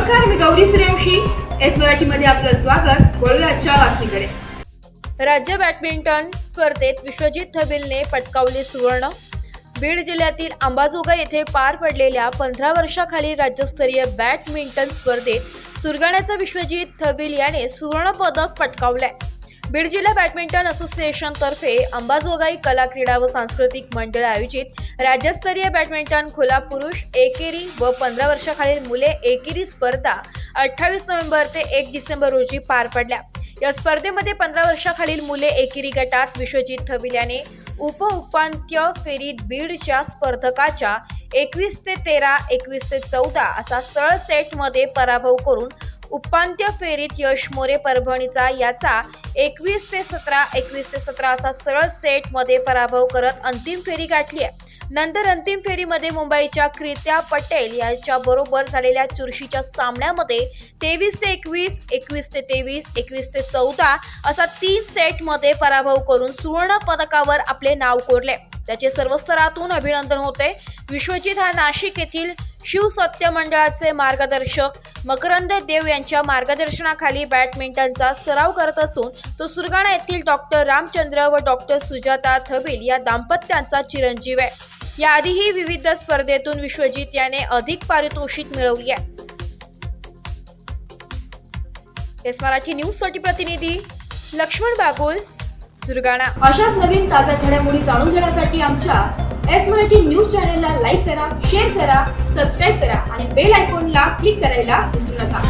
नमस्कार, मी गौरी सूर्यवंशी. एस मराठीमध्ये आपलं स्वागत. वळूया आजच्या बातमीकडे. राज्य बॅडमिंटन स्पर्धेत विश्वजित थबिलने पटकावले सुवर्ण. बीड जिल्ह्यातील अंबाजोगाई येथे पार पडलेल्या 15 वर्षाखालील राज्यस्तरीय बॅडमिंटन स्पर्धेत सुरगाण्याचा विश्वजित थबिल याने सुवर्ण पदक पटकावले. बीड जिल्हा बॅडमिंटन असोसिएशन तर्फे अंबाजोगाई कला क्रीडा व सांस्कृतिक मंडळ आयोजित राज्यस्तरीय बॅडमिंटन खुला पुरुष एकेरी व 15 वर्षाखालील मुले एकेरी स्पर्धा 28 नोव्हेंबर ते 1 डिसेंबर रोजी पार पडल्या. या स्पर्धेमध्ये 15 वर्षाखालील मुले एकेरी गटात विश्वजित थबिल याने उपांत्य फेरीत बीडच्या स्पर्धकाच्या 21-13, 21-14 असा सरळ सेटमध्ये पराभव करून उपांत्य फेरीत यश मोरे परभणीचा याचा 21-17, 21-17 असा सरळ सेटमध्ये पराभव करत अंतिम फेरी गाठली आहे. नंतर अंतिम फेरीमध्ये मुंबईच्या कृत्या पटेल यांच्या बरोबर झालेल्या चुरशीच्या सामन्यामध्ये 23-21, 21-23, 21-14 असा 3 सेटमध्ये पराभव करून सुवर्ण पदकावर आपले नाव कोरले. त्याचे सर्व स्तरातून अभिनंदन होते. विश्वजित हा नाशिक येथील शिवसत्य मंडळाचे मार्गदर्शक मकरंद देव यांच्या मार्गदर्शनाखाली बॅडमिंटनचा सराव करत असून तो सुरगाणा येथील डॉक्टर रामचंद्र व डॉक्टर सुजाता थबिल या दाम्पत्यांचा चिरंजीव आहे. याआधीही विविध स्पर्धेतून विश्वजित याने अधिक पारितोषिक मिळवली आहे. एस मराठी न्यूजसाठी प्रतिनिधी लक्ष्मण बागुल, सुरगाणा. अशाच नवीन ताज्या घडामोडी जाणून घेण्यासाठी आमच्या एस मराठी न्यूज चॅनेलला लाईक करा, शेअर करा, सबस्क्राईब करा आणि बेल आयकॉनला क्लिक करायला विसरू नका.